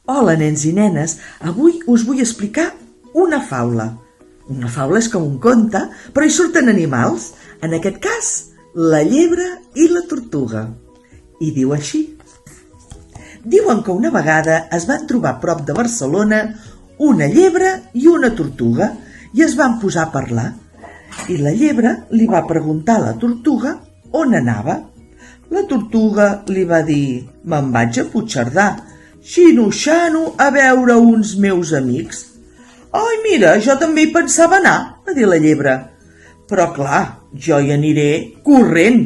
Hola, nens i nenes, avui us vull explicar una faula. Una faula és com un conte, però hi surten animals. En aquest cas, la llebre i la tortuga. I diu així. Diuen que una vegada es van trobar a prop de Barcelona una llebre i una tortuga i es van posar a parlar. I la llebre li va preguntar a la tortuga on anava. La tortuga li va dir: me'n vaig a Puigcerdà, xino-xano, a veure uns meus amics. Ai, mira, jo també hi pensava anar, va dir la llebre. Però clar, jo hi aniré corrent.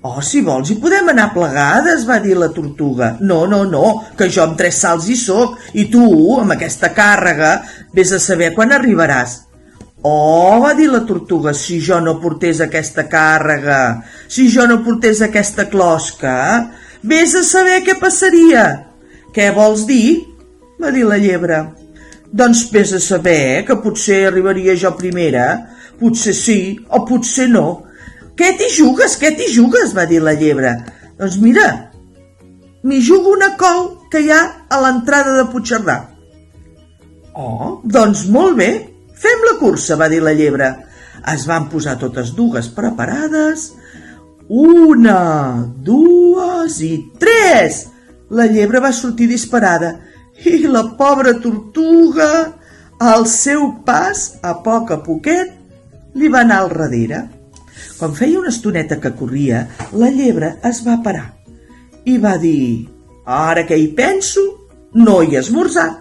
Oh, si vols hi podem anar plegades, va dir la tortuga. No, que jo amb 3 salts hi soc, i tu, amb aquesta càrrega, vés a saber quan arribaràs. Oh, va dir la tortuga, si jo no portés aquesta càrrega, si jo no portés aquesta closca, vés a saber què passaria. Què vols dir? Va dir la llebre. Doncs vés a saber que potser arribaria jo primera, potser sí o potser no. Què t'hi jugues, va dir la llebre. Doncs mira, m'hi jugo una col que hi ha a l'entrada de Puigcerdà. Oh, doncs molt bé, fem la cursa, va dir la llebre. Es van posar totes dues preparades. 1, 2 i 3! La llebre va sortir disparada i la pobra tortuga, al seu pas, a poquet, li va anar al darrere. Quan feia una estoneta que corria, la llebre es va parar i va dir: ara que hi penso, no he esmorzat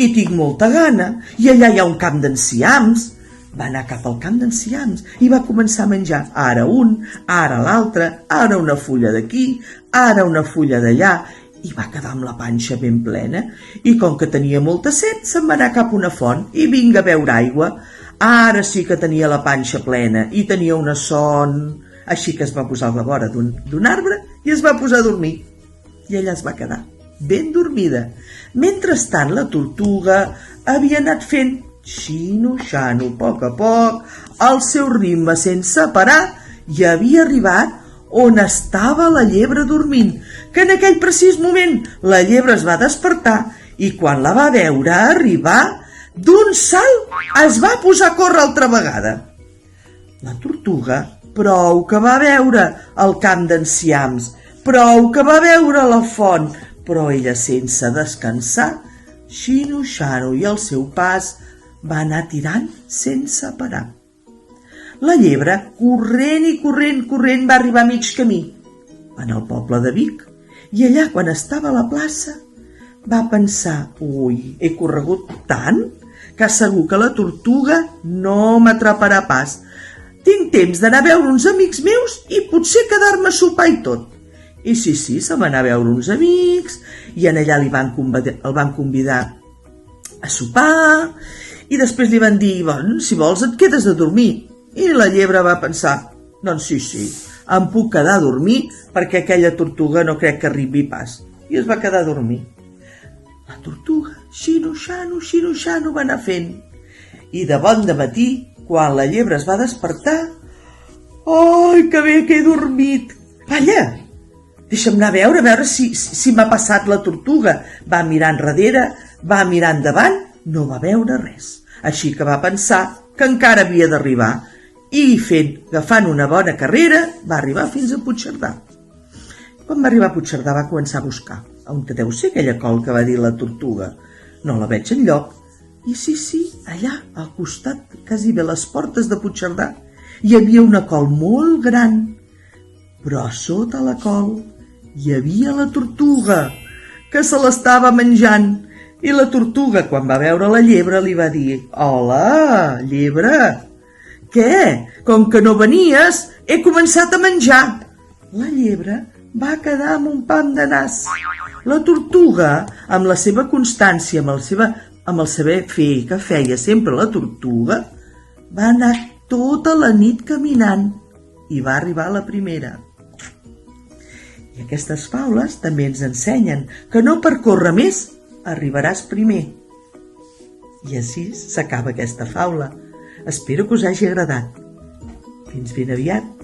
i tinc molta gana, i allà hi ha un camp d'enciams. Va anar cap al camp d'enciams i va començar a menjar, ara un, ara l'altre, ara una fulla d'aquí, ara una fulla d'allà, i va quedar amb la panxa ben plena, i com que tenia molta set, se'n va anar cap a una font i vinga a beure aigua. Ara sí que tenia la panxa plena i tenia una son, així que es va posar a la vora d'un arbre i es va posar a dormir. I allà es va quedar, ben dormida. Mentrestant, la tortuga havia anat fent xino-xano, a poc, al seu ritme sense parar, i havia arribat on estava la llebre dormint, que en aquell precís moment la llebre es va despertar i quan la va veure arribar, d'un salt es va posar a córrer altra vegada. La tortuga prou que va veure el camp d'enciams, prou que va veure la font, però ella sense descansar, xino-xano i al seu pas va anar tirant sense parar. La llebre, corrent, va arribar a mig camí, en el poble de Vic, i allà, quan estava a la plaça, va pensar: ui, he corregut tant que segur que la tortuga no m'atraparà pas. Tinc temps d'anar a veure uns amics meus i potser quedar-me a sopar i tot. I sí, se'n va anar a veure uns amics, i en allà el van convidar a sopar, i després li van dir: bon, si vols et quedes a dormir. I la llebre va pensar: doncs sí, em puc quedar a dormir perquè aquella tortuga no crec que arribi pas. I es va quedar a dormir. La tortuga, xino-xano, va anar fent. I de bon dematí, quan la llebre es va despertar: ai, que bé que he dormit! Calla, deixa'm anar a veure si m'ha passat la tortuga. Va mirar enrere, va mirar endavant, no va veure res. Així que va pensar que encara havia d'arribar, i agafant una bona carrera, va arribar fins a Puigcerdà. Quan va arribar a Puigcerdà va començar a buscar on deu ser aquella col que va dir la tortuga. No la veig enlloc. I sí, allà, al costat, quasi bé a les portes de Puigcerdà, hi havia una col molt gran, però a sota la col hi havia la tortuga, que se l'estava menjant. I la tortuga, quan va veure la llebre, li va dir: hola, llebre, què? Com que no venies, he començat a menjar. La llebre va quedar amb un pam de nas. La tortuga, amb la seva constància, amb el saber fer que feia sempre la tortuga, va anar tota la nit caminant i va arribar a la primera. I aquestes faules també ens ensenyen que no per córrer més arribaràs primer. I així s'acaba aquesta faula. Espero que us hagi agradat. Fins ben aviat.